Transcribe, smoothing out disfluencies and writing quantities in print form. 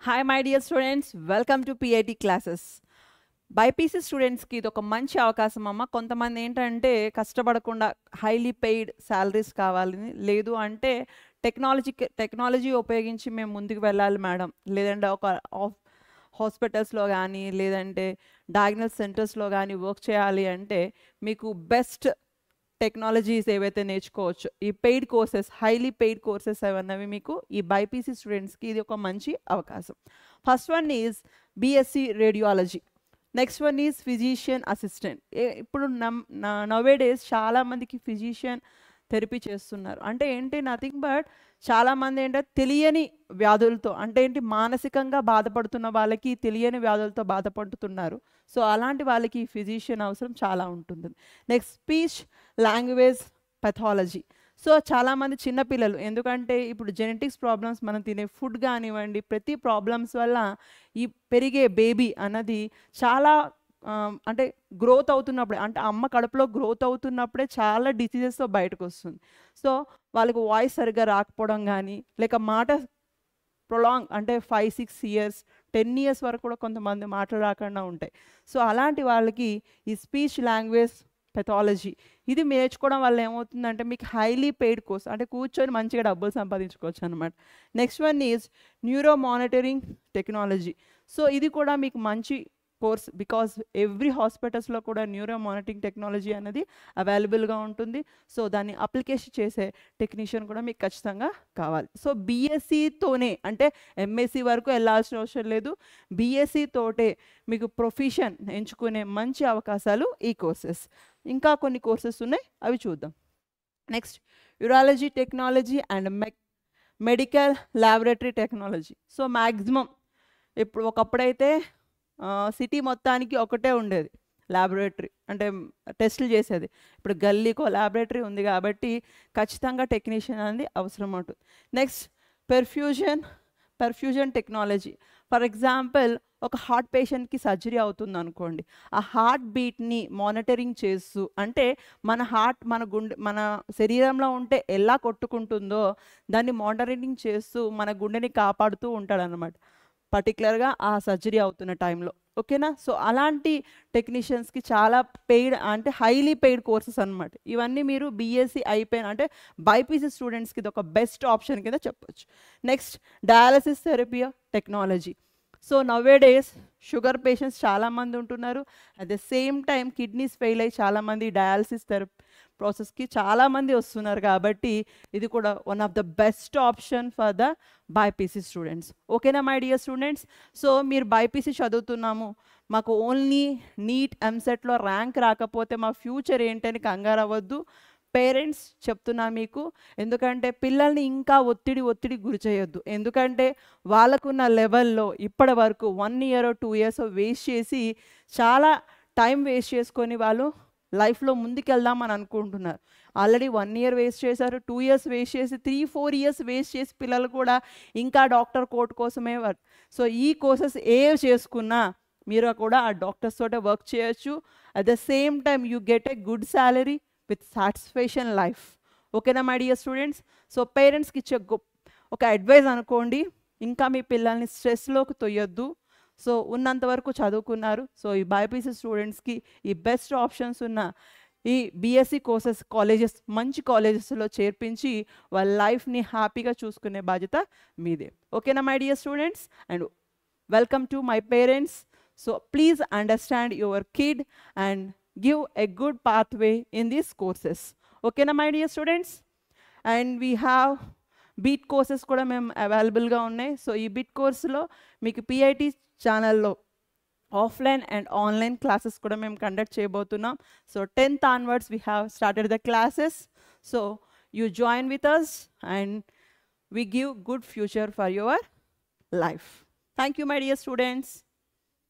Hi my dear students, welcome to PIT classes. BiPC స్టూడెంట్స్కి ఇది ఒక మంచి అవకాశం అమ్మ. కొంతమంది ఏంటంటే కష్టపడకుండా హైలీ పెయిడ్ శాలరీస్ కావాలని, లేదు అంటే టెక్నాలజీ ఉపయోగించి మేము ముందుకు వెళ్ళాలి మేడం, లేదంటే ఒక హాస్పిటల్స్లో కానీ లేదంటే డయాగ్నోస్ సెంటర్స్లో కానీ వర్క్ చేయాలి అంటే మీకు బెస్ట్ టెక్నాలజీస్ ఏవైతే నేర్చుకోవచ్చు, ఈ paid courses, highly paid courses అవన్నవి మీకు ఈ బైపీసీ స్టూడెంట్స్కి ఇది ఒక మంచి అవకాశం. First one is BSc radiology, next one is physician assistant. ఇప్పుడు నవే డేస్ చాలామందికి ఫిజిషియన్ థెరపీ చేస్తున్నారు. అంటే ఏంటి, నథింగ్ బట్ చాలామంది ఏంటంటే తెలియని వ్యాధులతో, అంటే ఏంటి, మానసికంగా బాధపడుతున్న వాళ్ళకి తెలియని వ్యాధులతో బాధపడుతున్నారు. సో అలాంటి వాళ్ళకి ఫిజిషియన్ అవసరం చాలా ఉంటుంది. Next speech language pathology. So చాలామంది చిన్నపిల్లలు, ఎందుకంటే ఇప్పుడు జెనెటిక్స్ ప్రాబ్లమ్స్, మనం తినే ఫుడ్ కానివ్వండి, ప్రతి ప్రాబ్లమ్స్ వల్ల ఈ పెరిగే బేబీ అన్నది చాలా అంటే గ్రోత్ అవుతున్నప్పుడే, అంటే అమ్మ కడుపులో గ్రోత్ అవుతున్నప్పుడే చాలా డిసీజెస్తో బయటకు వస్తుంది. సో వాళ్ళకి వాయిస్ సరిగ్గా రాకపోవడం కానీ, లేక మాట ప్రొలాంగ్ అంటే 5-6 ఇయర్స్ 10 ఇయర్స్ వరకు కూడా కొంతమంది మాటలు రాకుండా ఉంటాయి. సో అలాంటి వాళ్ళకి ఈ స్పీచ్ లాంగ్వేజ్ పెథాలజీ ఇది నేర్చుకోవడం వల్ల ఏమవుతుందంటే మీకు హైలీ పెయిడ్ కోర్స్, అంటే కూర్చొని మంచిగా డబ్బులు సంపాదించుకోవచ్చు అనమాట. Next one is neuro monitoring technology. So ఇది కూడా మీకు మంచి కోర్స్, బికాస్ ఎవ్రీ హాస్పిటల్స్లో కూడా న్యూరో మానిటరింగ్ టెక్నాలజీ అనేది అవైలబుల్గా ఉంటుంది. సో దాన్ని అప్లికేషన్ చేసే టెక్నీషియన్ కూడా మీకు ఖచ్చితంగా కావాలి. సో బీఎస్సీతోనే, అంటే ఎంఎస్సీ వరకు వెళ్ళాల్సిన అవసరం లేదు, బీఎస్సీ తోటే మీకు ప్రొఫెషన్ ఎంచుకునే మంచి అవకాశాలు ఈ కోర్సెస్. ఇంకా కొన్ని కోర్సెస్ ఉన్నాయి, అవి చూద్దాం. Next urology technology and medical laboratory technology. So maximum ఇప్పుడు ఒకప్పుడైతే సిటీ మొత్తానికి ఒకటే ఉండేది ల్యాబొరేటరీ, అంటే టెస్టులు చేసేది. ఇప్పుడు గల్లీకో ల్యాబొరేటరీ ఉంది కాబట్టి ఖచ్చితంగా టెక్నీషియన్ అనేది అవసరం ఉంటుంది. Next perfusion technology. For example, ఒక హార్ట్ పేషెంట్కి సర్జరీ అవుతుంది అనుకోండి, ఆ హార్ట్ బీట్ని మానిటరింగ్ చేస్తూ, అంటే మన హార్ట్ మన శరీరంలో ఉంటే ఎలా కొట్టుకుంటుందో దాన్ని మానిటరింగ్ చేస్తూ మన గుండెని కాపాడుతూ ఉంటాడనమాట, పర్టికులర్గా ఆ సర్జరీ అవుతున్న టైంలో. ఓకేనా? సో అలాంటి టెక్నీషియన్స్కి చాలా పెయిడ్, అంటే హైలీ పెయిడ్ కోర్సెస్ అనమాట. ఇవన్నీ మీరు బీఎస్సీ అయిపోయిన, అంటే బైపీసీ స్టూడెంట్స్కి ఇది ఒక బెస్ట్ ఆప్షన్ కింద చెప్పొచ్చు. Next dialysis therapy technology. So nowadays sugar patients చాలామంది ఉంటున్నారు, at the same time kidneys fail అయ్యి చాలామంది డయాలసిస్ థెరపీ ప్రాసెస్కి చాలామంది వస్తున్నారు. కాబట్టి ఇది కూడా one of the best option for the BiPC students. ఓకేనా మై డియర్ స్టూడెంట్స్? సో మీరు బైపీసీ చదువుతున్నాము, మాకు ఓన్లీ నీట్ ఎంసెట్లో ర్యాంక్ రాకపోతే మా ఫ్యూచర్ ఏంటని కంగారు అవ్వద్దు. పేరెంట్స్ చెప్తున్నా మీకు, ఎందుకంటే పిల్లల్ని ఇంకా ఒత్తిడి గురి చేయొద్దు. ఎందుకంటే వాళ్ళకున్న లెవెల్లో ఇప్పటి వరకు 1 ఇయర్ 2 ఇయర్స్ వేస్ట్ చేసి, చాలా టైం వేస్ట్ చేసుకొని వాళ్ళు లైఫ్లో ముందుకెళ్దామని అనుకుంటున్నారు. ఆల్రెడీ 1 ఇయర్ వేస్ట్ చేశారు, 2 ఇయర్స్ వేస్ట్ చేసి, 3-4 ఇయర్స్ వేస్ట్ చేసి పిల్లలు కూడా ఇంకా డాక్టర్ కోర్ట్ కోసమే సో ఈ కోర్సెస్ చేసుకున్నా మీరు కూడా ఆ డాక్టర్స్ తోటే వర్క్ చేయొచ్చు. At the same time you get a good salary with satisfaction life. ఓకేనా మై డియర్ స్టూడెంట్స్? సో పేరెంట్స్కి ఇచ్చే ఒక అడ్వైజ్ అనుకోండి, ఇంకా మీ పిల్లల్ని స్ట్రెస్లోకి తొయ్యొద్దు. సో ఉన్నంతవరకు చదువుకున్నారు. సో ఈ బైపీసీ స్టూడెంట్స్కి ఈ బెస్ట్ ఆప్షన్స్ ఉన్న ఈ బీఎస్సీ కోర్సెస్ కాలేజెస్, మంచి కాలేజెస్లో చేర్పించి వాళ్ళ లైఫ్ని హ్యాపీగా చూసుకునే బాధ్యత మీదే. ఓకేనా my dear students? And welcome to my parents. So please understand your kid and give a good pathway in these courses. Okay na my dear students? And we have BEAT courses kuda mem available ga unnai. So ee BEAT course lo meeku PIT channel lo offline and online classes kuda mem conduct cheyabothunam. So 10th onwards we have started the classes. So you join with us and we give good future for your life. Thank you my dear students.